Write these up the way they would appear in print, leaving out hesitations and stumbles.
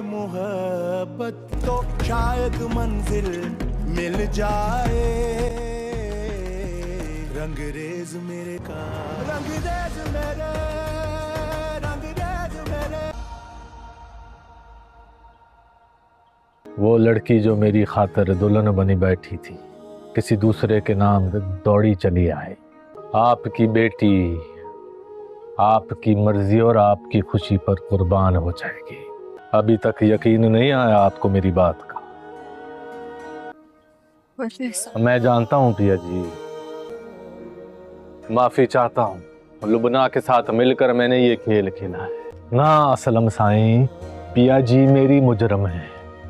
मोहब्बत तो शायद मंजिल मिल जाए। रंगरेज मेरे का रंगरेज मेरे रंगरेज मेरे। वो लड़की जो मेरी खातिर दुल्हन बनी बैठी थी, किसी दूसरे के नाम दौड़ी चली आई। आपकी बेटी आपकी मर्जी और आपकी खुशी पर कुर्बान हो जाएगी। अभी तक यकीन नहीं आया आपको मेरी बात का? मैं जानता हूँ पिया जी, माफी चाहता हूँ। लुबना के साथ मिलकर मैंने ये खेल खेला है ना। असलम साईं, पिया जी मेरी मुजरम है,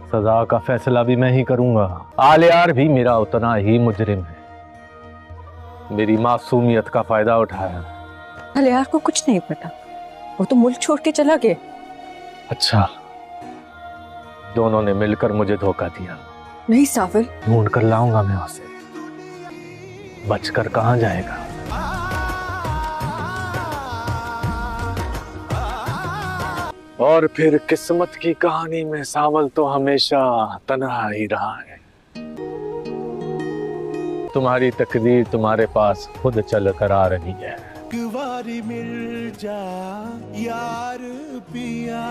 सजा का फैसला भी मैं ही करूंगा। आलियार भी मेरा उतना ही मुजरिम है, मेरी मासूमियत का फायदा उठाया। आलियार को कुछ नहीं पता, वो तो मुल्क छोड़ के चला गया। अच्छा, दोनों ने मिलकर मुझे धोखा दिया। नहीं सावर, ढूंढ कर लाऊंगा मैं उसे, बचकर कहां जाएगा। और फिर किस्मत की कहानी में सावल तो हमेशा तन्हा ही रहा है। तुम्हारी तकदीर तुम्हारे पास खुद चल कर आ रही है। वारी मिल जा यार पिया,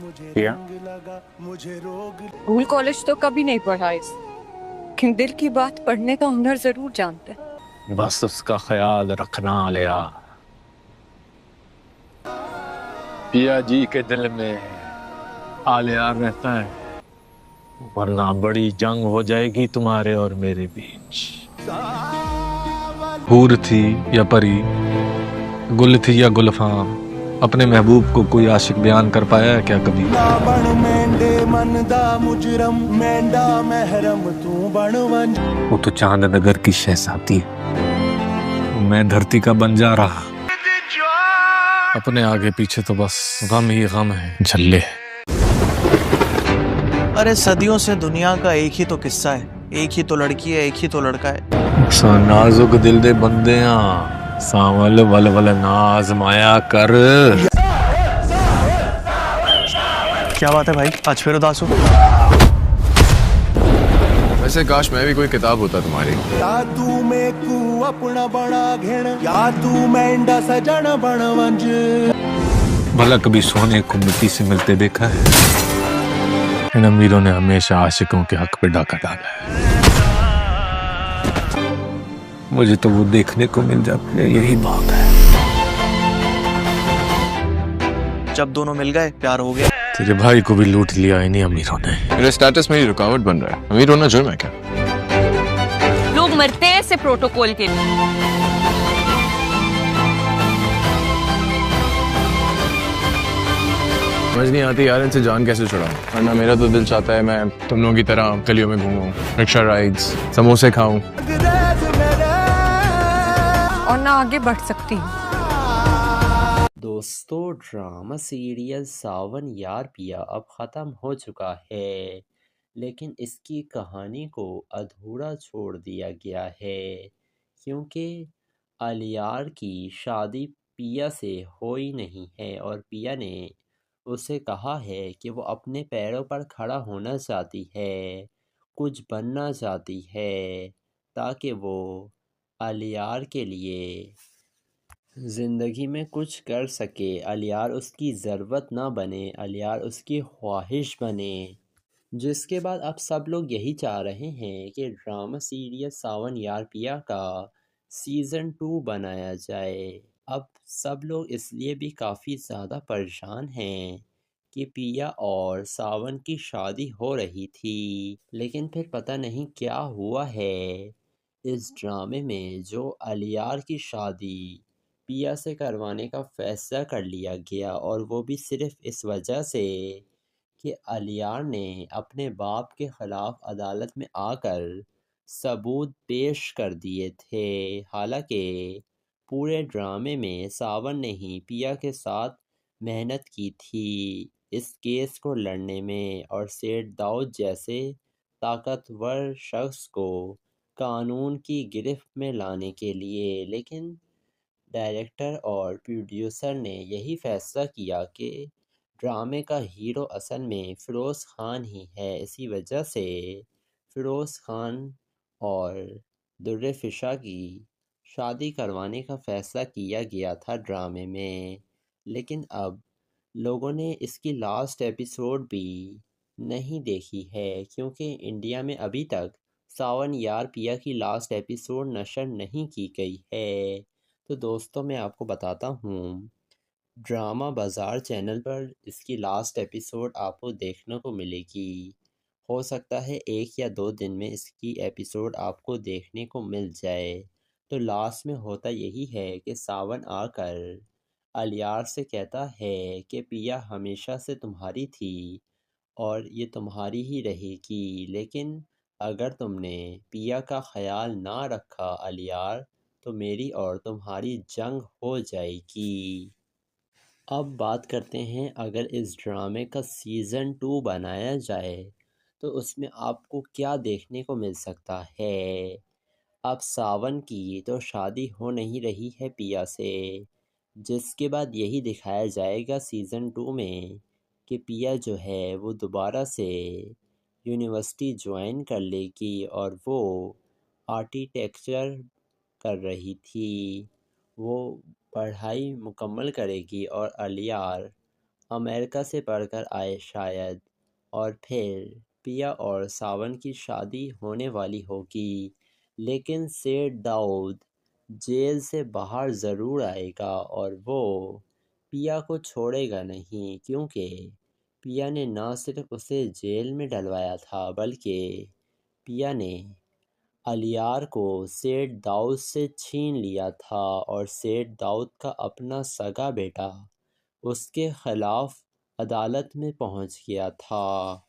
मुझे रंग लगा मुझे रोग। स्कूल कॉलेज तो कभी नहीं पढ़ा इस, लेकिन दिल की बात पढ़ने का हुनर जरूर जानते हैं। बस उसका ख्याल रखना लिया। पिया जी के दिल में आलियार रहता है, वरना बड़ी जंग हो जाएगी तुम्हारे और मेरे बीच। हूर थी या परी, गुल थी या गुलफाम, अपने महबूब को कोई आशिक बयान कर पाया है क्या कभी? वो तो चांद नगर की शहजादी है, मैं धरती का बंजारा। अपने आगे पीछे तो बस गम ही गम है, झल्ले। अरे सदियों से दुनिया का एक ही तो किस्सा है, एक ही तो लड़की है, एक ही तो लड़का है। नाजुक दिल दे बंदियां, सावल वल वल ना आजमाया कर। क्या बात है भाई, आज फिर उदास हो? वैसे काश मैं भी कोई किताब होता तुम्हारी। या तू में कू अपना बड़ा घेण, या तू मेंढा सजन बण वंज। भला कभी सोने को मिट्टी से मिलते देखा है? इन अमीरों ने हमेशा आशिकों के हक पे डाका डाला है। मुझे तो वो देखने को मिल जाते हैं, यही बात है। जब दोनों मिल गए प्यार हो गया। तेरे भाई को भी लूट लिया इन्हीं अमीरों ने। मेरे स्टेटस में ही रुकावट बन रहा है। अमीर होना जुर्म है क्या? लोग मरते हैं ऐसे प्रोटोकॉल के लिए। समझ नहीं आती यार, इनसे जान कैसे छुड़ाऊं। वरना मेरा तो दिल चाहता है मैं तुम लोगों की तरह गलियों में घूमूं, रिक्शा राइड्स, समोसे खाऊं और ना आगे बढ़ सकती हूँ। दोस्तों, ड्रामा सीरियल सावन यार पिया अब ख़त्म हो चुका है, लेकिन इसकी कहानी को अधूरा छोड़ दिया गया है क्योंकि आलियार की शादी पिया से हो ही नहीं है और पिया ने उसे कहा है कि वो अपने पैरों पर खड़ा होना चाहती है, कुछ बनना चाहती है, ताकि वो आलियार के लिए ज़िंदगी में कुछ कर सके। आलियार उसकी ज़रूरत ना बने, आलियार उसकी ख्वाहिश बने। जिसके बाद अब सब लोग यही चाह रहे हैं कि ड्रामा सीरियल सावन यार पिया का सीज़न 2 बनाया जाए। अब सब लोग इसलिए भी काफ़ी ज़्यादा परेशान हैं कि पिया और सावन की शादी हो रही थी, लेकिन फिर पता नहीं क्या हुआ है इस ड्रामे में जो आलियार की शादी पिया से करवाने का फ़ैसला कर लिया गया, और वो भी सिर्फ़ इस वजह से कि आलियार ने अपने बाप के ख़िलाफ़ अदालत में आकर सबूत पेश कर दिए थे। हालांकि पूरे ड्रामे में सावन ने ही पिया के साथ मेहनत की थी इस केस को लड़ने में और सेठ दाऊद जैसे ताकतवर शख्स को कानून की गिरफ्त में लाने के लिए, लेकिन डायरेक्टर और प्रोड्यूसर ने यही फैसला किया कि ड्रामे का हीरो असल में फ़िरोज़ ख़ान ही है। इसी वजह से फ़िरोज़ ख़ान और दुर्रे फ़िशा की शादी करवाने का फ़ैसला किया गया था ड्रामे में। लेकिन अब लोगों ने इसकी लास्ट एपिसोड भी नहीं देखी है, क्योंकि इंडिया में अभी तक सावन यार पिया की लास्ट एपिसोड नशर नहीं की गई है। तो दोस्तों, मैं आपको बताता हूँ, ड्रामा बाज़ार चैनल पर इसकी लास्ट एपिसोड आपको देखने को मिलेगी। हो सकता है 1 या 2 दिन में इसकी एपिसोड आपको देखने को मिल जाए। तो लास्ट में होता यही है कि सावन आकर अलियार से कहता है कि पिया हमेशा से तुम्हारी थी और ये तुम्हारी ही रहेगी, लेकिन अगर तुमने पिया का ख़याल ना रखा अलियार, तो मेरी और तुम्हारी जंग हो जाएगी। अब बात करते हैं, अगर इस ड्रामे का सीज़न 2 बनाया जाए तो उसमें आपको क्या देखने को मिल सकता है। अब सावन की तो शादी हो नहीं रही है पिया से, जिसके बाद यही दिखाया जाएगा सीज़न 2 में कि पिया जो है वो दोबारा से यूनिवर्सिटी ज्वाइन कर लेगी और वो आर्किटेक्चर कर रही थी। वो पढ़ाई मुकम्मल करेगी और अलियार अमेरिका से पढ़कर आए शायद, और फिर पिया और सावन की शादी होने वाली होगी। लेकिन सेठ दाऊद जेल से बाहर ज़रूर आएगा और वो पिया को छोड़ेगा नहीं, क्योंकि पिया ने ना सिर्फ उसे जेल में डलवाया था, बल्कि पिया ने अलियार को सेठ दाऊद से छीन लिया था और सेठ दाऊद का अपना सगा बेटा उसके खिलाफ अदालत में पहुंच गया था।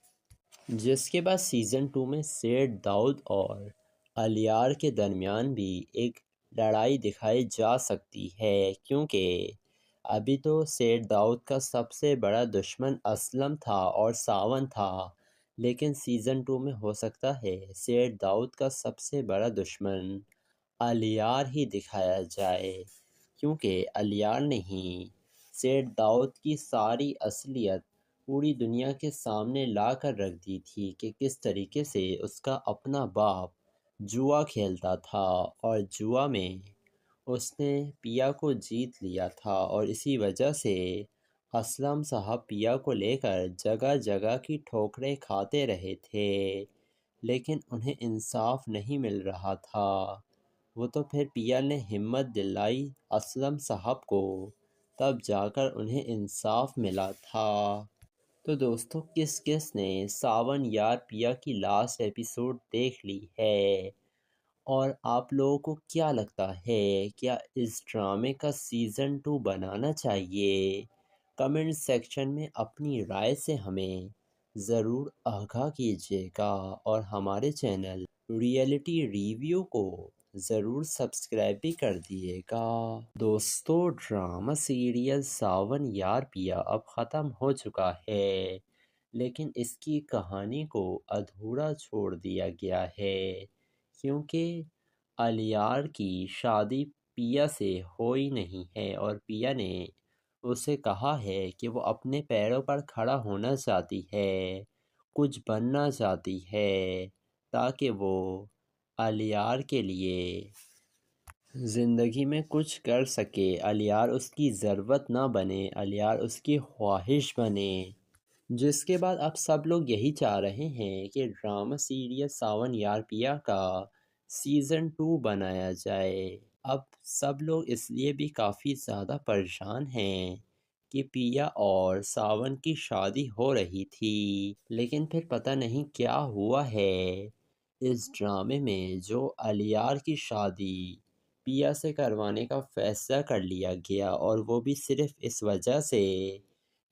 जिसके बाद सीज़न 2 में सेठ दाऊद और अलियार के दरमियान भी एक लड़ाई दिखाई जा सकती है, क्योंकि अभी तो सेठ दाऊद का सबसे बड़ा दुश्मन असलम था और सावन था, लेकिन सीज़न 2 में हो सकता है सेठ दाऊद का सबसे बड़ा दुश्मन अलियार ही दिखाया जाए, क्योंकि अलियार ने ही सेठ दाऊद की सारी असलियत पूरी दुनिया के सामने ला कर रख दी थी कि किस तरीके से उसका अपना बाप जुआ खेलता था और जुआ में उसने पिया को जीत लिया था, और इसी वजह से असलम साहब पिया को लेकर जगह जगह की ठोकरें खाते रहे थे, लेकिन उन्हें इंसाफ नहीं मिल रहा था। वो तो फिर पिया ने हिम्मत दिलाई असलम साहब को, तब जाकर उन्हें इंसाफ मिला था। तो दोस्तों, किस किस ने सावन यार पिया की लास्ट एपिसोड देख ली है, और आप लोगों को क्या लगता है, क्या इस ड्रामे का सीज़न 2 बनाना चाहिए? कमेंट सेक्शन में अपनी राय से हमें ज़रूर आगाह कीजिएगा और हमारे चैनल रियलिटी रिव्यू को ज़रूर सब्सक्राइब भी कर दिएगा। दोस्तों, ड्रामा सीरियल सावन यार पिया अब ख़त्म हो चुका है, लेकिन इसकी कहानी को अधूरा छोड़ दिया गया है, क्योंकि अलियार की शादी पिया से हो ही नहीं है और पिया ने उसे कहा है कि वो अपने पैरों पर खड़ा होना चाहती है, कुछ बनना चाहती है, ताकि वो अलियार के लिए ज़िंदगी में कुछ कर सके, अलियार उसकी ज़रूरत ना बने, अलियार उसकी ख्वाहिश बने। जिसके बाद अब सब लोग यही चाह रहे हैं कि ड्रामा सीरियल सावन यार पिया का सीज़न 2 बनाया जाए। अब सब लोग इसलिए भी काफ़ी ज़्यादा परेशान हैं कि पिया और सावन की शादी हो रही थी, लेकिन फिर पता नहीं क्या हुआ है इस ड्रामे में जो अलियार की शादी पिया से करवाने का फ़ैसला कर लिया गया, और वो भी सिर्फ़ इस वजह से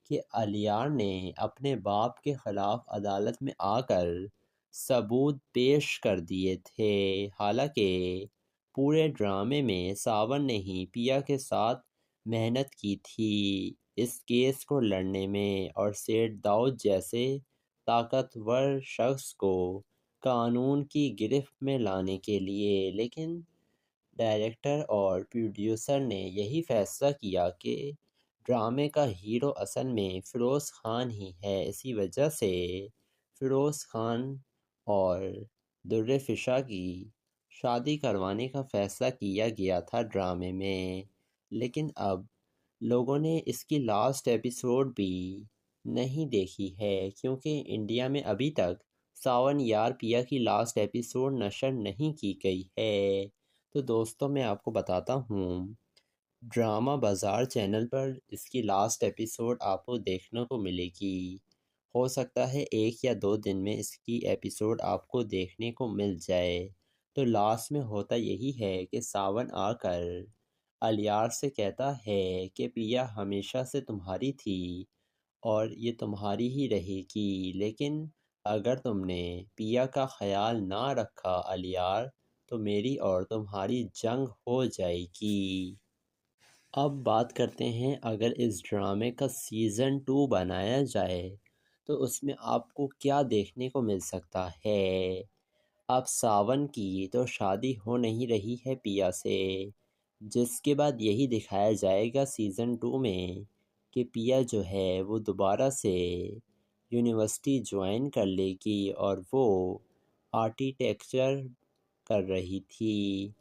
कि अलियार ने अपने बाप के ख़िलाफ़ अदालत में आकर सबूत पेश कर दिए थे। हालांकि पूरे ड्रामे में सावन ने ही पिया के साथ मेहनत की थी इस केस को लड़ने में, और सेठ दाऊद जैसे ताकतवर शख्स को कानून की गिरफ्त में लाने के लिए। लेकिन डायरेक्टर और प्रोड्यूसर ने यही फैसला किया कि ड्रामे का हीरो असल में फ़िरोज़ ख़ान ही है। इसी वजह से फ़िरोज़ ख़ान और दुर्रे फ़िशा की शादी करवाने का फ़ैसला किया गया था ड्रामे में। लेकिन अब लोगों ने इसकी लास्ट एपिसोड भी नहीं देखी है, क्योंकि इंडिया में अभी तक सावन यार पिया की लास्ट एपिसोड नशर नहीं की गई है। तो दोस्तों, मैं आपको बताता हूँ, ड्रामा बाज़ार चैनल पर इसकी लास्ट एपिसोड आपको देखने को मिलेगी। हो सकता है 1 या 2 दिन में इसकी एपिसोड आपको देखने को मिल जाए। तो लास्ट में होता यही है कि सावन आकर अलियार से कहता है कि पिया हमेशा से तुम्हारी थी और ये तुम्हारी ही रहेगी, लेकिन अगर तुमने पिया का ख़याल ना रखा अलियार, तो मेरी और तुम्हारी जंग हो जाएगी। अब बात करते हैं, अगर इस ड्रामे का सीज़न 2 बनाया जाए तो उसमें आपको क्या देखने को मिल सकता है। अब सावन की तो शादी हो नहीं रही है पिया से, जिसके बाद यही दिखाया जाएगा सीज़न 2 में कि पिया जो है वो दोबारा से यूनिवर्सिटी ज्वाइन कर लेगी और वो आर्किटेक्चर कर रही थी।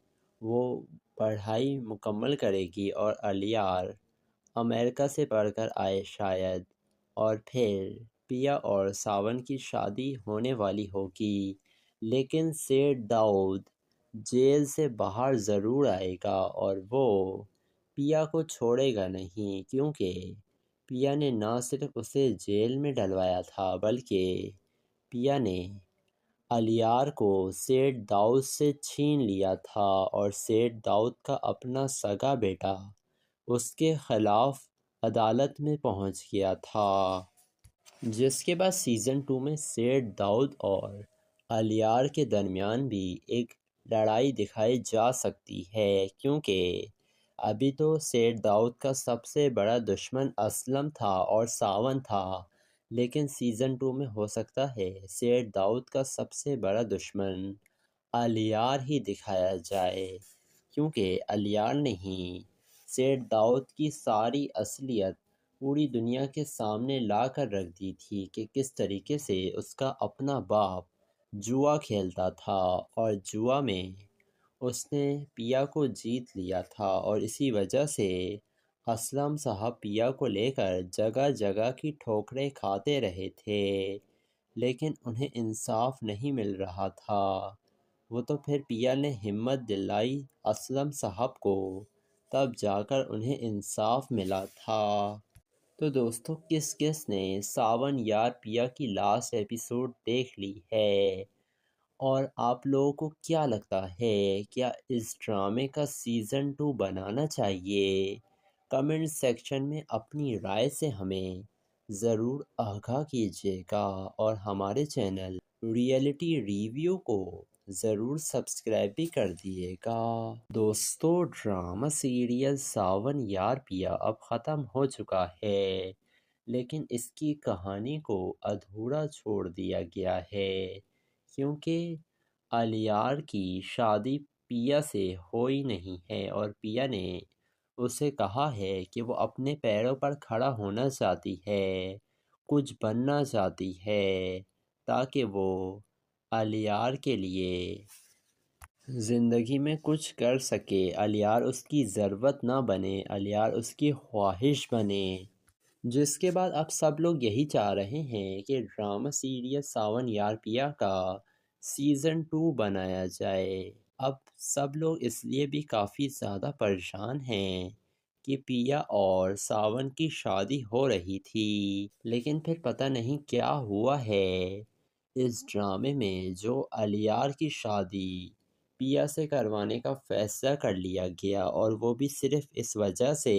वो पढ़ाई मुकम्मल करेगी और अलियार अमेरिका से पढ़कर आए शायद, और फिर पिया और सावन की शादी होने वाली होगी। लेकिन सेठ दाऊद जेल से बाहर ज़रूर आएगा और वो पिया को छोड़ेगा नहीं, क्योंकि पिया ने ना सिर्फ उसे जेल में डलवाया था, बल्कि पिया ने अलियार को सेठ दाऊद से छीन लिया था और सेठ दाऊद का अपना सगा बेटा उसके खिलाफ अदालत में पहुंच गया था। जिसके बाद सीज़न 2 में सेठ दाऊद और अलियार के दरमियान भी एक लड़ाई दिखाई जा सकती है, क्योंकि अभी तो सेठ दाऊद का सबसे बड़ा दुश्मन असलम था और सावन था, लेकिन सीज़न 2 में हो सकता है सेठ दाऊद का सबसे बड़ा दुश्मन अलियार ही दिखाया जाए, क्योंकि अलियार ने ही सेठ दाऊद की सारी असलियत पूरी दुनिया के सामने ला कर रख दी थी कि किस तरीके से उसका अपना बाप जुआ खेलता था और जुआ में उसने पिया को जीत लिया था, और इसी वजह से असलम साहब पिया को लेकर जगह जगह की ठोकरें खाते रहे थे, लेकिन उन्हें इंसाफ नहीं मिल रहा था। वो तो फिर पिया ने हिम्मत दिलाई असलम साहब को, तब जाकर उन्हें इंसाफ मिला था। तो दोस्तों, किस किस ने सावन यार पिया की लास्ट एपिसोड देख ली है, और आप लोगों को क्या लगता है, क्या इस ड्रामे का सीज़न 2 बनाना चाहिए? कमेंट सेक्शन में अपनी राय से हमें ज़रूर आगाह कीजिएगा और हमारे चैनल रियलिटी रिव्यू को ज़रूर सब्सक्राइब भी कर दिएगा। दोस्तों, ड्रामा सीरियल सावन यार पिया अब ख़त्म हो चुका है, लेकिन इसकी कहानी को अधूरा छोड़ दिया गया है, क्योंकि अलियार की शादी पिया से हो ही नहीं है और पिया ने उसे कहा है कि वो अपने पैरों पर खड़ा होना चाहती है, कुछ बनना चाहती है, ताकि वो अलियार के लिए ज़िंदगी में कुछ कर सके, अलियार उसकी ज़रूरत ना बने, अलियार उसकी ख्वाहिश बने। जिसके बाद अब सब लोग यही चाह रहे हैं कि ड्रामा सीरियल सावन यार पिया का सीज़न 2 बनाया जाए। अब सब लोग इसलिए भी काफ़ी ज़्यादा परेशान हैं कि पिया और सावन की शादी हो रही थी, लेकिन फिर पता नहीं क्या हुआ है इस ड्रामे में, जो अलियार की शादी पिया से करवाने का फ़ैसला कर लिया गया, और वो भी सिर्फ़ इस वजह से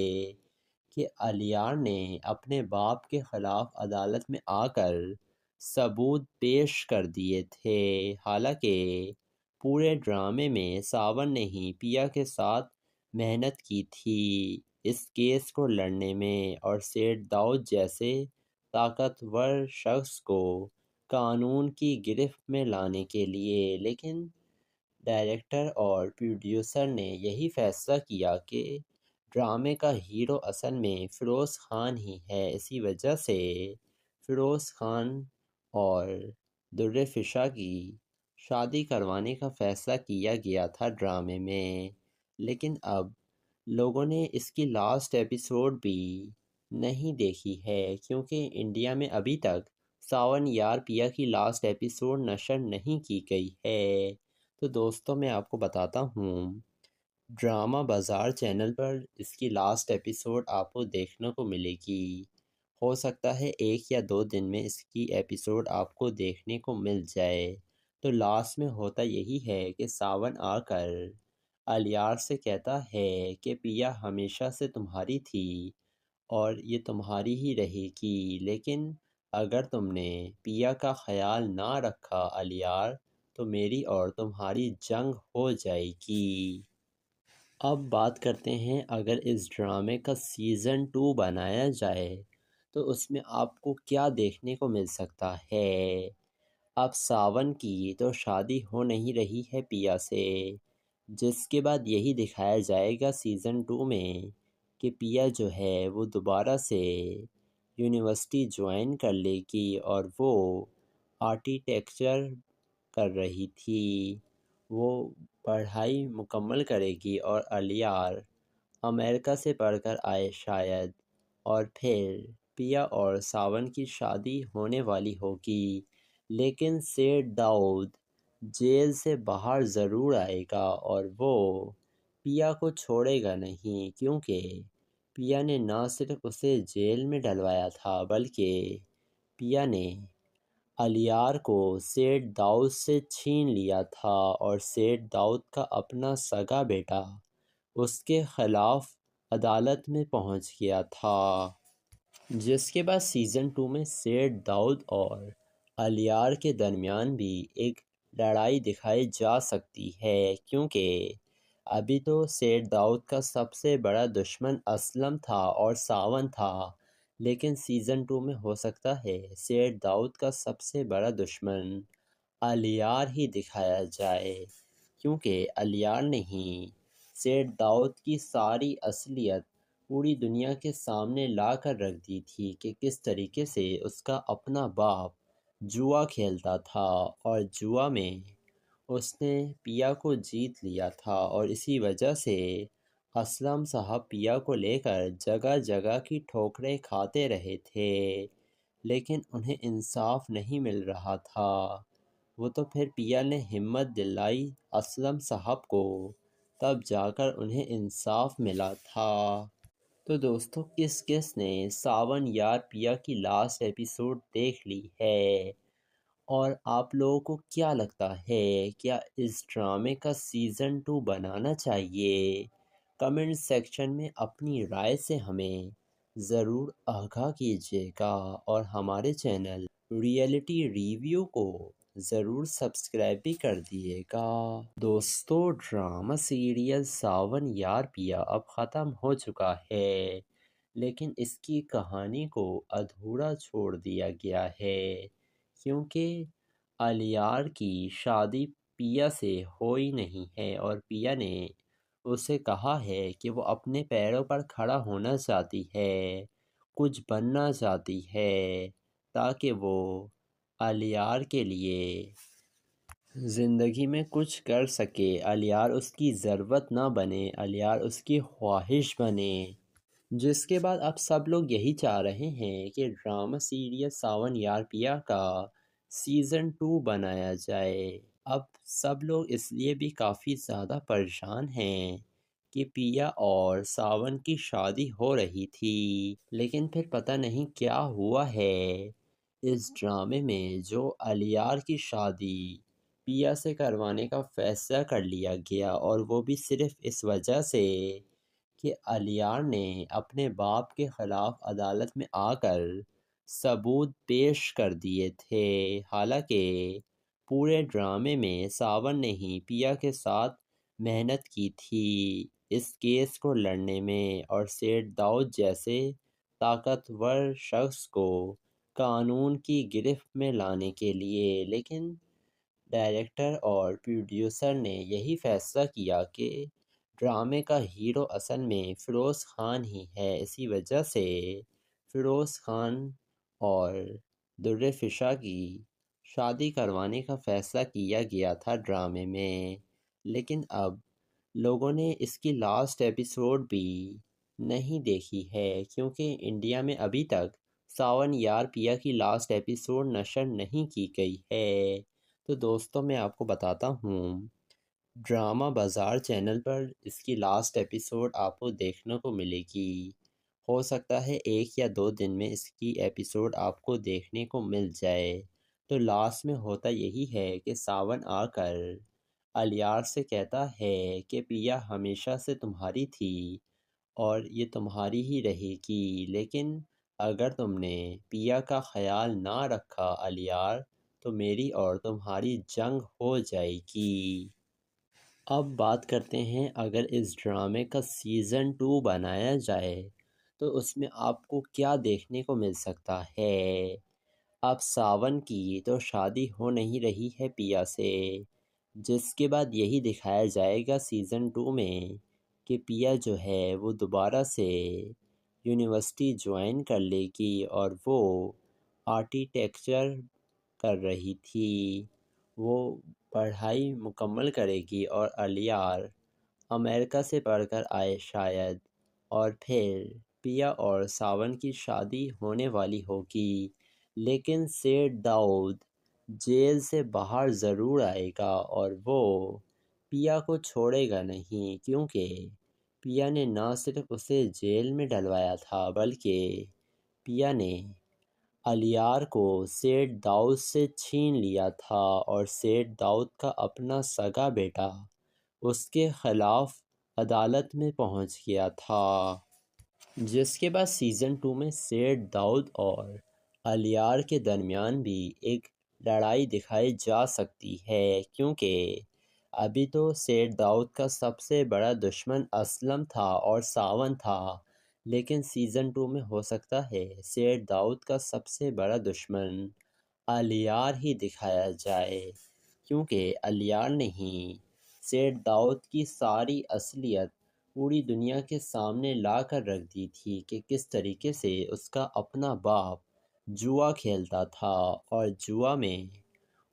कि अलियार ने अपने बाप के ख़िलाफ़ अदालत में आकर सबूत पेश कर दिए थे। हालांकि पूरे ड्रामे में सावन ने ही पिया के साथ मेहनत की थी इस केस को लड़ने में, और सेठ दाऊद जैसे ताकतवर शख्स को कानून की गिरफ्त में लाने के लिए, लेकिन डायरेक्टर और प्रोड्यूसर ने यही फैसला किया कि ड्रामे का हीरो असल में फ़िरोज़ ख़ान ही है। इसी वजह से फ़िरोज़ ख़ान और दुर्रे फ़िशा की शादी करवाने का फ़ैसला किया गया था ड्रामे में। लेकिन अब लोगों ने इसकी लास्ट एपिसोड भी नहीं देखी है, क्योंकि इंडिया में अभी तक सावन यार पिया की लास्ट एपिसोड नशर नहीं की गई है। तो दोस्तों, मैं आपको बताता हूँ, ड्रामा बाज़ार चैनल पर इसकी लास्ट एपिसोड आपको देखने को मिलेगी। हो सकता है 1 या 2 दिन में इसकी एपिसोड आपको देखने को मिल जाए। तो लास्ट में होता यही है कि सावन आकर अलियार से कहता है कि पिया हमेशा से तुम्हारी थी और ये तुम्हारी ही रहेगी, लेकिन अगर तुमने पिया का ख्याल ना रखा अलियार, तो मेरी और तुम्हारी जंग हो जाएगी। अब बात करते हैं, अगर इस ड्रामे का सीज़न 2 बनाया जाए तो उसमें आपको क्या देखने को मिल सकता है। अब सावन की तो शादी हो नहीं रही है पिया से, जिसके बाद यही दिखाया जाएगा सीज़न 2 में कि पिया जो है वो दोबारा से यूनिवर्सिटी ज्वाइन कर लेगी और वो आर्किटेक्चर कर रही थी। वो पढ़ाई मुकम्मल करेगी और अलियार अमेरिका से पढ़कर आए शायद, और फिर पिया और सावन की शादी होने वाली होगी। लेकिन सेठ दाऊद जेल से बाहर ज़रूर आएगा और वो पिया को छोड़ेगा नहीं, क्योंकि पिया ने ना सिर्फ उसे जेल में डलवाया था, बल्कि पिया ने अलियार को सेठ दाऊद से छीन लिया था और सेठ दाऊद का अपना सगा बेटा उसके खिलाफ अदालत में पहुंच गया था। जिसके बाद सीज़न 2 में सेठ दाऊद और अलियार के दरमियान भी एक लड़ाई दिखाई जा सकती है, क्योंकि अभी तो सेठ दाऊद का सबसे बड़ा दुश्मन असलम था और सावन था, लेकिन सीज़न 2 में हो सकता है सेठ दाऊद का सबसे बड़ा दुश्मन अलियार ही दिखाया जाए, क्योंकि अलियार ने ही सेठ दाऊद की सारी असलियत पूरी दुनिया के सामने ला कर रख दी थी कि किस तरीके से उसका अपना बाप जुआ खेलता था और जुआ में उसने पिया को जीत लिया था। और इसी वजह से असलम साहब पिया को लेकर जगह जगह की ठोकरें खाते रहे थे, लेकिन उन्हें इंसाफ नहीं मिल रहा था। वो तो फिर पिया ने हिम्मत दिलाई असलम साहब को, तब जाकर उन्हें इंसाफ मिला था। तो दोस्तों, किस किस ने सावन यार पिया की लास्ट एपिसोड देख ली है, और आप लोगों को क्या लगता है, क्या इस ड्रामे का सीज़न 2 बनाना चाहिए? कमेंट सेक्शन में अपनी राय से हमें ज़रूर आगाह कीजिएगा और हमारे चैनल रियलिटी रिव्यू को ज़रूर सब्सक्राइब भी कर दिएगा। दोस्तों, ड्रामा सीरियल सावन यार पिया अब ख़त्म हो चुका है, लेकिन इसकी कहानी को अधूरा छोड़ दिया गया है, क्योंकि अलियार की शादी पिया से हो ही नहीं है और पिया ने उसे कहा है कि वो अपने पैरों पर खड़ा होना चाहती है, कुछ बनना चाहती है, ताकि वो अलियार के लिए ज़िंदगी में कुछ कर सके, अलियार उसकी ज़रूरत ना बने, अलियार उसकी ख्वाहिश बने। जिसके बाद अब सब लोग यही चाह रहे हैं कि ड्रामा सीरियल सावन यार पिया का सीज़न 2 बनाया जाए। अब सब लोग इसलिए भी काफ़ी ज़्यादा परेशान हैं कि पिया और सावन की शादी हो रही थी, लेकिन फिर पता नहीं क्या हुआ है इस ड्रामे में जो अलियार की शादी पिया से करवाने का फ़ैसला कर लिया गया, और वो भी सिर्फ़ इस वजह से कि अलियार ने अपने बाप के ख़िलाफ़ अदालत में आकर सबूत पेश कर दिए थे। हालांकि पूरे ड्रामे में सावन ने ही पिया के साथ मेहनत की थी इस केस को लड़ने में और सेठ दाऊद जैसे ताकतवर शख्स को कानून की गिरफ्त में लाने के लिए, लेकिन डायरेक्टर और प्रोड्यूसर ने यही फैसला किया कि ड्रामे का हीरो असल में फ़िरोज़ ख़ान ही है। इसी वजह से फ़िरोज़ ख़ान और दुर्रे फ़िशा की शादी करवाने का फ़ैसला किया गया था ड्रामे में। लेकिन अब लोगों ने इसकी लास्ट एपिसोड भी नहीं देखी है, क्योंकि इंडिया में अभी तक सावन यार पिया की लास्ट एपिसोड नशर नहीं की गई है। तो दोस्तों, मैं आपको बताता हूँ, ड्रामा बाज़ार चैनल पर इसकी लास्ट एपिसोड आपको देखने को मिलेगी। हो सकता है 1 या 2 दिन में इसकी एपिसोड आपको देखने को मिल जाए। तो लास्ट में होता यही है कि सावन आकर अलियार से कहता है कि पिया हमेशा से तुम्हारी थी और ये तुम्हारी ही रहेगी, लेकिन अगर तुमने पिया का ख़याल ना रखा अलियार, तो मेरी और तुम्हारी जंग हो जाएगी। अब बात करते हैं, अगर इस ड्रामे का सीज़न 2 बनाया जाए तो उसमें आपको क्या देखने को मिल सकता है। अब सावन की तो शादी हो नहीं रही है पिया से, जिसके बाद यही दिखाया जाएगा सीज़न 2 में कि पिया जो है वो दोबारा से यूनिवर्सिटी ज्वाइन कर लेगी और वो आर्किटेक्चर कर रही थी। वो पढ़ाई मुकम्मल करेगी और अलियार अमेरिका से पढ़कर आए शायद, और फिर पिया और सावन की शादी होने वाली होगी। लेकिन सेठ दाऊद जेल से बाहर ज़रूर आएगा और वो पिया को छोड़ेगा नहीं, क्योंकि पिया ने ना सिर्फ उसे जेल में डलवाया था, बल्कि पिया ने अलियार को सेठ दाऊद से छीन लिया था और सेठ दाऊद का अपना सगा बेटा उसके ख़िलाफ़ अदालत में पहुंच गया था। जिसके बाद सीज़न 2 में सेठ दाऊद और अलियार के दरमियान भी एक लड़ाई दिखाई जा सकती है, क्योंकि अभी तो सेठ दाऊद का सबसे बड़ा दुश्मन असलम था और सावन था, लेकिन सीज़न 2 में हो सकता है सेठ दाऊद का सबसे बड़ा दुश्मन अलियार ही दिखाया जाए, क्योंकि अलियार ने ही सेठ दाऊद की सारी असलियत पूरी दुनिया के सामने ला कर रख दी थी कि किस तरीके से उसका अपना बाप जुआ खेलता था और जुआ में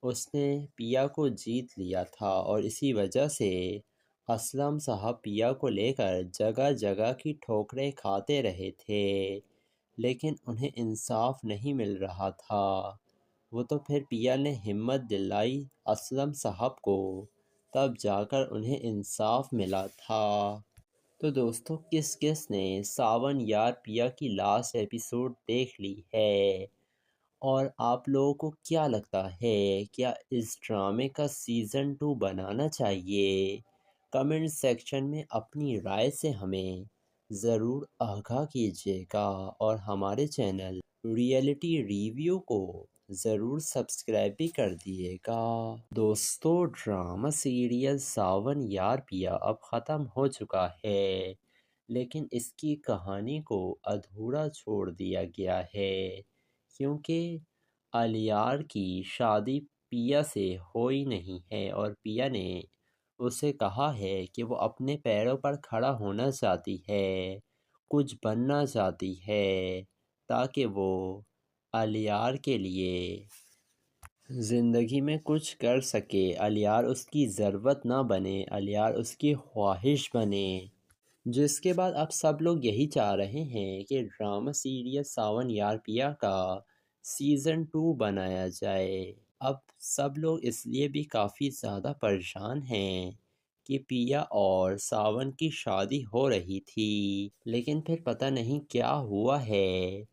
उसने पिया को जीत लिया था, और इसी वजह से असलम साहब पिया को लेकर जगह जगह की ठोकरें खाते रहे थे, लेकिन उन्हें इंसाफ नहीं मिल रहा था। वो तो फिर पिया ने हिम्मत दिलाई असलम साहब को, तब जाकर उन्हें इंसाफ मिला था। तो दोस्तों, किस किस ने सावन यार पिया की लास्ट एपिसोड देख ली है, और आप लोगों को क्या लगता है, क्या इस ड्रामे का सीज़न 2 बनाना चाहिए? कमेंट सेक्शन में अपनी राय से हमें ज़रूर आगाह कीजिएगा और हमारे चैनल रियलिटी रिव्यू को ज़रूर सब्सक्राइब भी कर दिएगा। दोस्तों, ड्रामा सीरियल सावन यार पिया अब ख़त्म हो चुका है, लेकिन इसकी कहानी को अधूरा छोड़ दिया गया है, क्योंकि अलियार की शादी पिया से हो ही नहीं है और पिया ने उसे कहा है कि वो अपने पैरों पर खड़ा होना चाहती है, कुछ बनना चाहती है, ताकि वो अलियार के लिए ज़िंदगी में कुछ कर सके, अलियार उसकी ज़रूरत ना बने, अलियार उसकी ख्वाहिश बने। जिसके बाद अब सब लोग यही चाह रहे हैं कि ड्रामा सीरियल सावन यार पिया का सीज़न 2 बनाया जाए। अब सब लोग इसलिए भी काफ़ी ज़्यादा परेशान हैं कि पिया और सावन की शादी हो रही थी, लेकिन फिर पता नहीं क्या हुआ है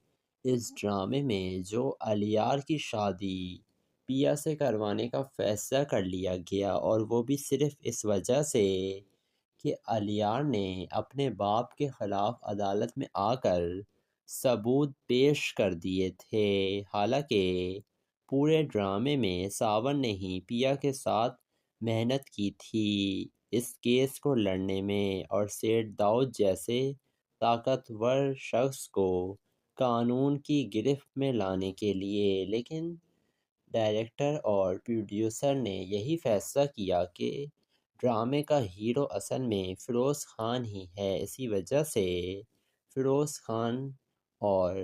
इस ड्रामे में जो अलियार की शादी पिया से करवाने का फ़ैसला कर लिया गया, और वो भी सिर्फ़ इस वजह से कि अलियार ने अपने बाप के ख़िलाफ़ अदालत में आकर सबूत पेश कर दिए थे। हालांकि पूरे ड्रामे में सावन ने ही पिया के साथ मेहनत की थी इस केस को लड़ने में और सेठ दाऊद जैसे ताकतवर शख्स को कानून की गिरफ्त में लाने के लिए, लेकिन डायरेक्टर और प्रोड्यूसर ने यही फैसला किया कि ड्रामे का हीरो असल में फ़िरोज़ ख़ान ही है। इसी वजह से फ़िरोज़ ख़ान और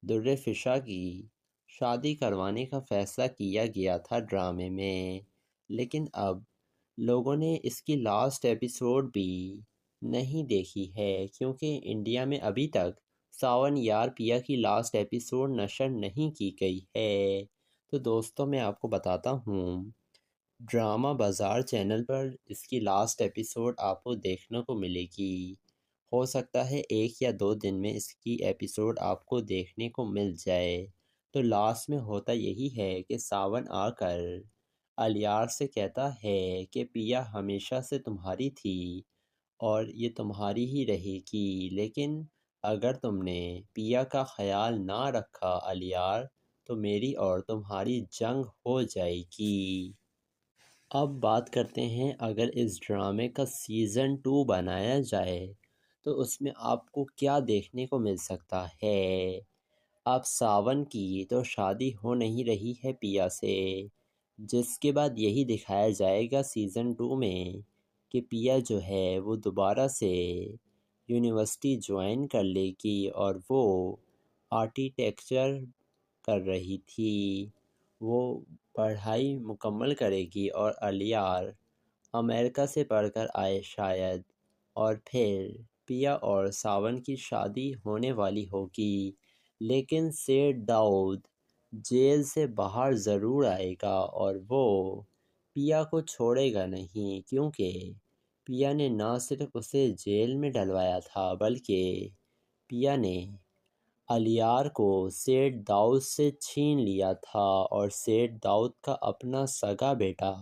दुर्रे फ़िशा की शादी करवाने का फ़ैसला किया गया था ड्रामे में। लेकिन अब लोगों ने इसकी लास्ट एपिसोड भी नहीं देखी है, क्योंकि इंडिया में अभी तक सावन यार पिया की लास्ट एपिसोड नशर नहीं की गई है। तो दोस्तों, मैं आपको बताता हूँ, ड्रामा बाज़ार चैनल पर इसकी लास्ट एपिसोड आपको देखने को मिलेगी। हो सकता है 1 या 2 दिन में इसकी एपिसोड आपको देखने को मिल जाए। तो लास्ट में होता यही है कि सावन आकर अलियार से कहता है कि पिया हमेशा से तुम्हारी थी और ये तुम्हारी ही रहेगी, लेकिन अगर तुमने पिया का ख़याल ना रखा अलियार, तो मेरी और तुम्हारी जंग हो जाएगी। अब बात करते हैं, अगर इस ड्रामे का सीज़न 2 बनाया जाए तो उसमें आपको क्या देखने को मिल सकता है। अब सावन की तो शादी हो नहीं रही है पिया से, जिसके बाद यही दिखाया जाएगा सीज़न 2 में कि पिया जो है वो दोबारा से यूनिवर्सिटी ज्वाइन कर लेगी और वो आर्किटेक्चर कर रही थी। वो पढ़ाई मुकम्मल करेगी और अलियार अमेरिका से पढ़कर आए शायद, और फिर पिया और सावन की शादी होने वाली होगी। लेकिन सेठ दाऊद जेल से बाहर ज़रूर आएगा और वो पिया को छोड़ेगा नहीं, क्योंकि पिया ने ना सिर्फ उसे जेल में डलवाया था, बल्कि पिया ने अलियार को सेठ दाऊद से छीन लिया था और सेठ दाऊद का अपना सगा बेटा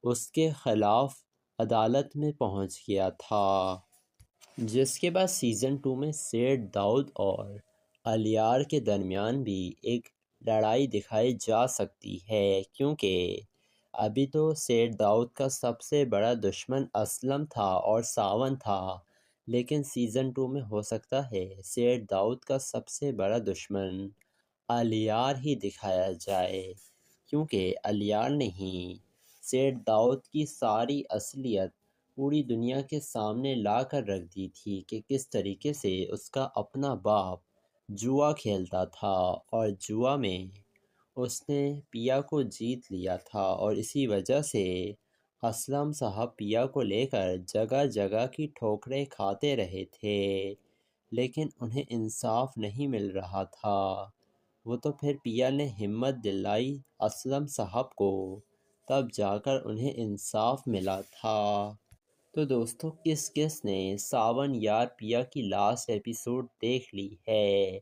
उसके खिलाफ अदालत में पहुंच गया था। जिसके बाद सीज़न 2 में सेठ दाऊद और अलियार के दरमियान भी एक लड़ाई दिखाई जा सकती है, क्योंकि अभी तो सेठ दाऊद का सबसे बड़ा दुश्मन असलम था और सावन था, लेकिन सीज़न 2 में हो सकता है सेठ दाऊद का सबसे बड़ा दुश्मन अलियार ही दिखाया जाए, क्योंकि अलियार ने ही सेठ दाऊद की सारी असलियत पूरी दुनिया के सामने ला कर रख दी थी कि किस तरीके से उसका अपना बाप जुआ खेलता था और जुआ में उसने पिया को जीत लिया था, और इसी वजह से असलम साहब पिया को लेकर जगह जगह की ठोकरें खाते रहे थे, लेकिन उन्हें इंसाफ नहीं मिल रहा था। वो तो फिर पिया ने हिम्मत दिलाई असलम साहब को, तब जाकर उन्हें इंसाफ मिला था। तो दोस्तों, किस किस ने सावन यार पिया की लास्ट एपिसोड देख ली है,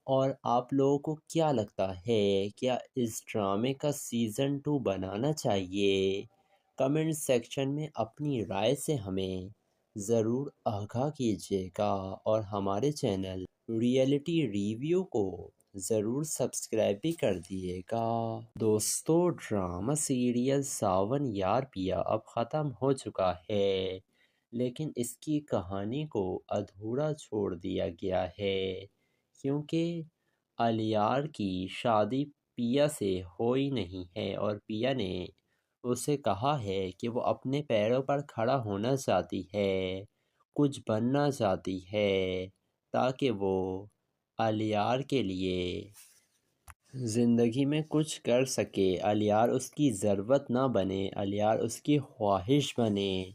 और आप लोगों को क्या लगता है, क्या इस ड्रामे का सीज़न 2 बनाना चाहिए? कमेंट सेक्शन में अपनी राय से हमें ज़रूर आगाह कीजिएगा और हमारे चैनल रियलिटी रिव्यू को ज़रूर सब्सक्राइब भी कर दिएगा। दोस्तों, ड्रामा सीरियल सावन यार पिया अब ख़त्म हो चुका है, लेकिन इसकी कहानी को अधूरा छोड़ दिया गया है, क्योंकि अलियार की शादी पिया से हो ही नहीं है और पिया ने उसे कहा है कि वो अपने पैरों पर खड़ा होना चाहती है, कुछ बनना चाहती है, ताकि वो अलियार के लिए ज़िंदगी में कुछ कर सके, अलियार उसकी ज़रूरत ना बने, अलियार उसकी ख्वाहिश बने।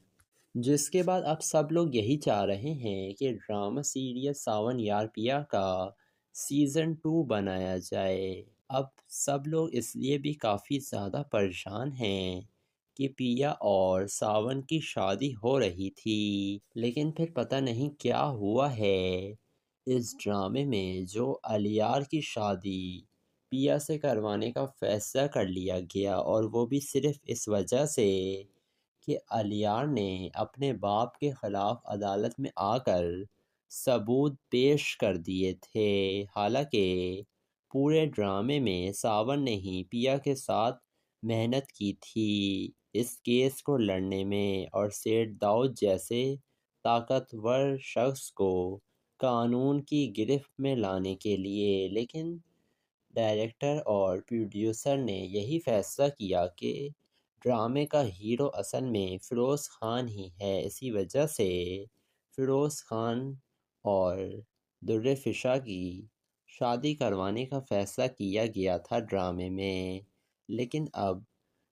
जिसके बाद अब सब लोग यही चाह रहे हैं कि ड्रामा सीरियल सावन यार पिया का सीज़न 2 बनाया जाए। अब सब लोग इसलिए भी काफ़ी ज़्यादा परेशान हैं कि पिया और सावन की शादी हो रही थी, लेकिन फिर पता नहीं क्या हुआ है इस ड्रामे में, जो अलियार की शादी पिया से करवाने का फ़ैसला कर लिया गया, और वो भी सिर्फ़ इस वजह से कि अलियार ने अपने बाप के ख़िलाफ़ अदालत में आकर सबूत पेश कर दिए थे। हालांकि पूरे ड्रामे में सावन ने ही पिया के साथ मेहनत की थी इस केस को लड़ने में, और सेठ दाऊद जैसे ताकतवर शख्स को कानून की गिरफ्त में लाने के लिए, लेकिन डायरेक्टर और प्रोड्यूसर ने यही फैसला किया कि ड्रामे का हीरो असल में फ़िरोज़ ख़ान ही है। इसी वजह से फ़िरोज़ ख़ान और दुर्रे फ़िशा की शादी करवाने का फ़ैसला किया गया था ड्रामे में। लेकिन अब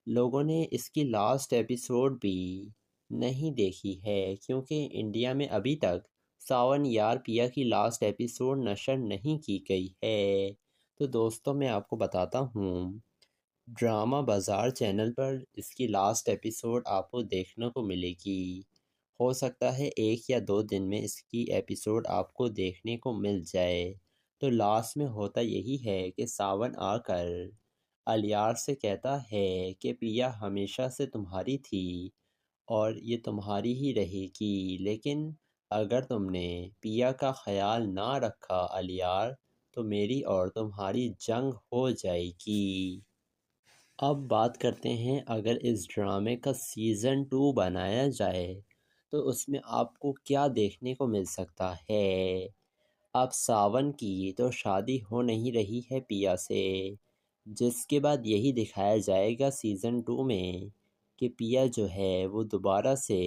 लोगों ने इसकी लास्ट एपिसोड भी नहीं देखी है, क्योंकि इंडिया में अभी तक सावन यार पिया की लास्ट एपिसोड नशर नहीं की गई है। तो दोस्तों, मैं आपको बताता हूँ, ड्रामा बाज़ार चैनल पर इसकी लास्ट एपिसोड आपको देखने को मिलेगी। हो सकता है 1 या 2 दिन में इसकी एपिसोड आपको देखने को मिल जाए। तो लास्ट में होता यही है कि सावन आकर अलियार से कहता है कि पिया हमेशा से तुम्हारी थी और ये तुम्हारी ही रहेगी, लेकिन अगर तुमने पिया का ख्याल ना रखा अलियार, तो मेरी और तुम्हारी जंग हो जाएगी। अब बात करते हैं, अगर इस ड्रामे का सीज़न 2 बनाया जाए तो उसमें आपको क्या देखने को मिल सकता है। अब सावन की तो शादी हो नहीं रही है पिया से, जिसके बाद यही दिखाया जाएगा सीज़न 2 में कि पिया जो है वो दोबारा से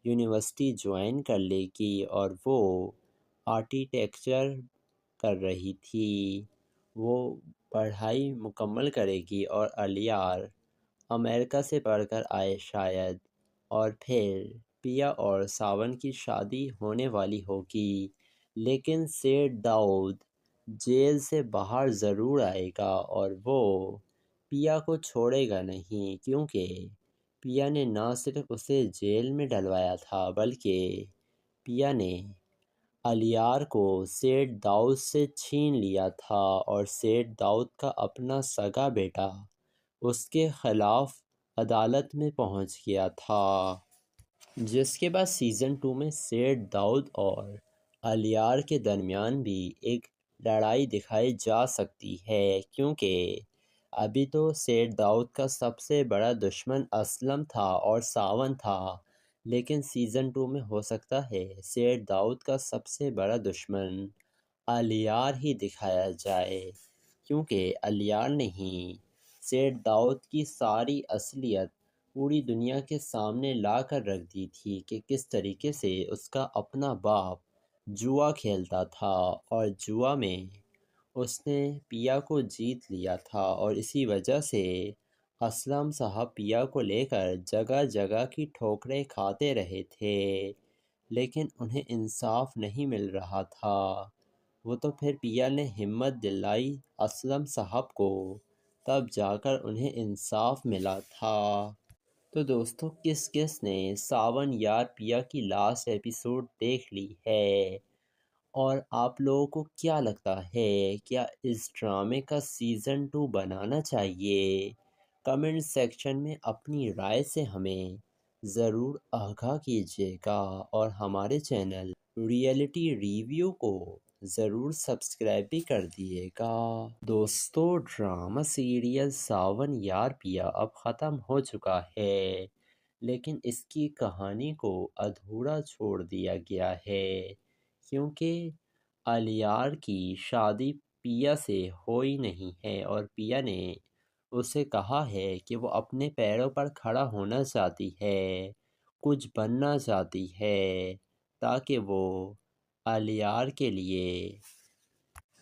यूनिवर्सिटी ज्वाइन कर लेगी और वो आर्किटेक्चर कर रही थी। वो पढ़ाई मुकम्मल करेगी और अलियार अमेरिका से पढ़कर आए शायद, और फिर पिया और सावन की शादी होने वाली होगी। लेकिन सेठ दाऊद जेल से बाहर ज़रूर आएगा और वो पिया को छोड़ेगा नहीं, क्योंकि पिया ने ना सिर्फ उसे जेल में डलवाया था, बल्कि पिया ने अलियार को सेठ दाऊद से छीन लिया था और सेठ दाऊद का अपना सगा बेटा उसके खिलाफ अदालत में पहुंच गया था। जिसके बाद सीज़न 2 में सेठ दाऊद और अलियार के दरमियान भी एक लड़ाई दिखाई जा सकती है, क्योंकि अभी तो सेठ दाऊद का सबसे बड़ा दुश्मन असलम था और सावन था, लेकिन सीज़न 2 में हो सकता है सेठ दाऊद का सबसे बड़ा दुश्मन अलियार ही दिखाया जाए, क्योंकि अलियार ने ही सेठ दाऊद की सारी असलियत पूरी दुनिया के सामने ला कर रख दी थी कि किस तरीके से उसका अपना बाप जुआ खेलता था और जुआ में उसने पिया को जीत लिया था। और इसी वजह से असलम साहब पिया को लेकर जगह जगह की ठोकरें खाते रहे थे, लेकिन उन्हें इंसाफ नहीं मिल रहा था। वो तो फिर पिया ने हिम्मत दिलाई असलम साहब को, तब जाकर उन्हें इंसाफ मिला था। तो दोस्तों, किस किस ने सावन यार पिया की लास्ट एपिसोड देख ली है, और आप लोगों को क्या लगता है, क्या इस ड्रामे का सीज़न 2 बनाना चाहिए? कमेंट सेक्शन में अपनी राय से हमें ज़रूर आगाह कीजिएगा और हमारे चैनल रियलिटी रिव्यू को ज़रूर सब्सक्राइब भी कर दिएगा। दोस्तों, ड्रामा सीरियल सावन यार पिया अब ख़त्म हो चुका है, लेकिन इसकी कहानी को अधूरा छोड़ दिया गया है, क्योंकि अलियार की शादी पिया से हो ही नहीं है और पिया ने उसे कहा है कि वो अपने पैरों पर खड़ा होना चाहती है, कुछ बनना चाहती है, ताकि वो अलियार के लिए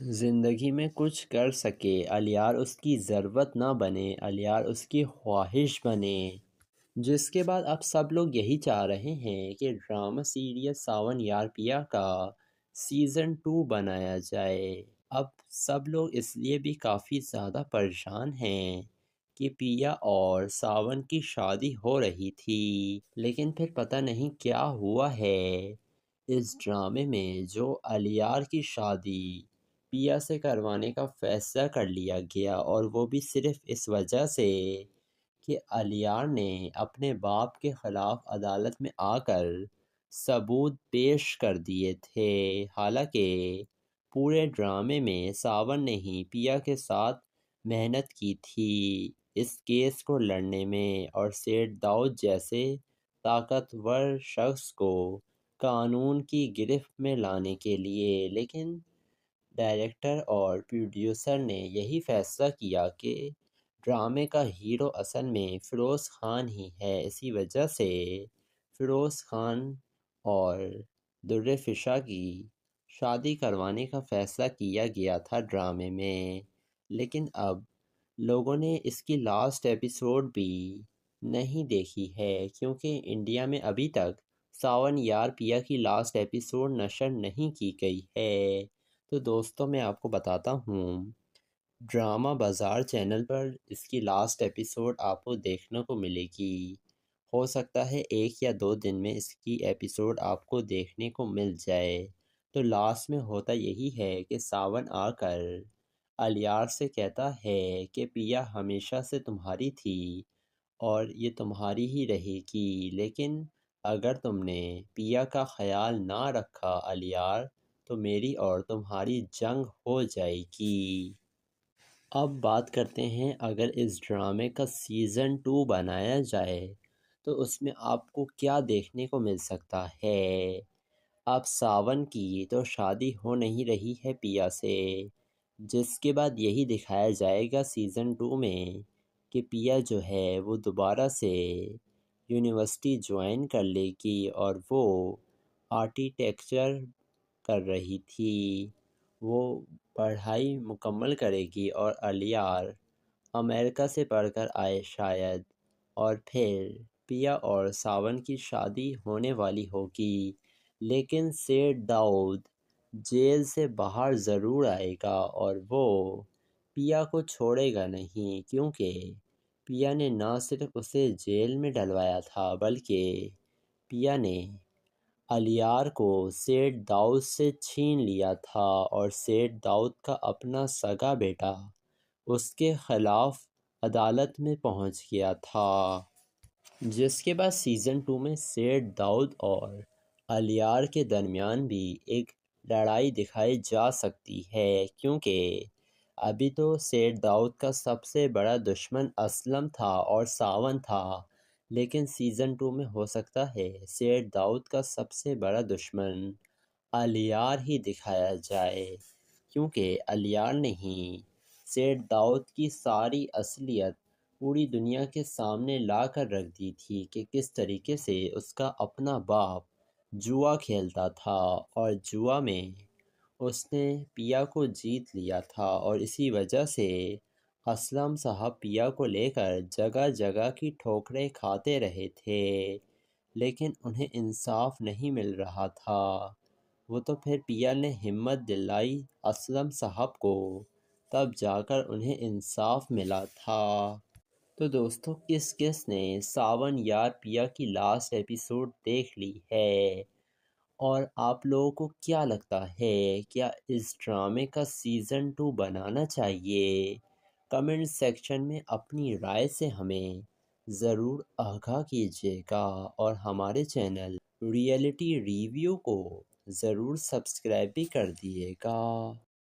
ज़िंदगी में कुछ कर सके, अलियार उसकी ज़रूरत ना बने, अलियार उसकी ख्वाहिश बने। जिसके बाद अब सब लोग यही चाह रहे हैं कि ड्रामा सीरियल सावन यार पिया का सीज़न 2 बनाया जाए। अब सब लोग इसलिए भी काफ़ी ज़्यादा परेशान हैं कि पिया और सावन की शादी हो रही थी, लेकिन फिर पता नहीं क्या हुआ है इस ड्रामे में जो अलियार की शादी पिया से करवाने का फ़ैसला कर लिया गया, और वो भी सिर्फ़ इस वजह से कि अलियार ने अपने बाप के ख़िलाफ़ अदालत में आकर सबूत पेश कर दिए थे। हालांकि पूरे ड्रामे में सावन ने ही पिया के साथ मेहनत की थी इस केस को लड़ने में और सेठ दाऊद जैसे ताकतवर शख्स को कानून की गिरफ्त में लाने के लिए, लेकिन डायरेक्टर और प्रोड्यूसर ने यही फैसला किया कि ड्रामे का हीरो असल में फ़िरोज़ ख़ान ही है। इसी वजह से फ़िरोज़ ख़ान और दुर्रे फ़िशा की शादी करवाने का फ़ैसला किया गया था ड्रामे में। लेकिन अब लोगों ने इसकी लास्ट एपिसोड भी नहीं देखी है, क्योंकि इंडिया में अभी तक सावन यार पिया की लास्ट एपिसोड नशर नहीं की गई है। तो दोस्तों, मैं आपको बताता हूँ, ड्रामा बाज़ार चैनल पर इसकी लास्ट एपिसोड आपको देखने को मिलेगी। हो सकता है 1 या 2 दिन में इसकी एपिसोड आपको देखने को मिल जाए। तो लास्ट में होता यही है कि सावन आकर अलियार से कहता है कि पिया हमेशा से तुम्हारी थी और ये तुम्हारी ही रहेगी, लेकिन अगर तुमने पिया का ख़याल ना रखा अलियार, तो मेरी और तुम्हारी जंग हो जाएगी। अब बात करते हैं, अगर इस ड्रामे का सीज़न 2 बनाया जाए तो उसमें आपको क्या देखने को मिल सकता है। अब सावन की तो शादी हो नहीं रही है पिया से, जिसके बाद यही दिखाया जाएगा सीज़न 2 में कि पिया जो है वो दोबारा से यूनिवर्सिटी ज्वाइन कर लेगी और वो आर्किटेक्चर कर रही थी। वो पढ़ाई मुकम्मल करेगी और अलियार अमेरिका से पढ़कर आए शायद, और फिर पिया और सावन की शादी होने वाली होगी। लेकिन सेठ दाऊद जेल से बाहर ज़रूर आएगा और वो पिया को छोड़ेगा नहीं, क्योंकि पिया ने न सिर्फ उसे जेल में डलवाया था, बल्कि पिया ने अलियार को सेठ दाऊद से छीन लिया था और सेठ दाऊद का अपना सगा बेटा उसके ख़िलाफ़ अदालत में पहुंच गया था। जिसके बाद सीज़न 2 में सेठ दाऊद और अलियार के दरमियान भी एक लड़ाई दिखाई जा सकती है, क्योंकि अभी तो सेठ दाऊद का सबसे बड़ा दुश्मन असलम था और सावन था। लेकिन सीज़न 2 में हो सकता है सेठ दाऊद का सबसे बड़ा दुश्मन अलियार ही दिखाया जाए, क्योंकि अलियार ने ही सेठ दाऊद की सारी असलियत पूरी दुनिया के सामने ला कर रख दी थी कि किस तरीके से उसका अपना बाप जुआ खेलता था और जुआ में उसने पिया को जीत लिया था। और इसी वजह से असलम साहब पिया को लेकर जगह जगह की ठोकरें खाते रहे थे, लेकिन उन्हें इंसाफ नहीं मिल रहा था। वो तो फिर पिया ने हिम्मत दिलाई असलम साहब को, तब जाकर उन्हें इंसाफ मिला था। तो दोस्तों, किस किस ने सावन यार पिया की लास्ट एपिसोड देख ली है, और आप लोगों को क्या लगता है, क्या इस ड्रामे का सीज़न 2 बनाना चाहिए? कमेंट सेक्शन में अपनी राय से हमें ज़रूर आगाह कीजिएगा और हमारे चैनल रियलिटी रिव्यू को ज़रूर सब्सक्राइब भी कर दिएगा।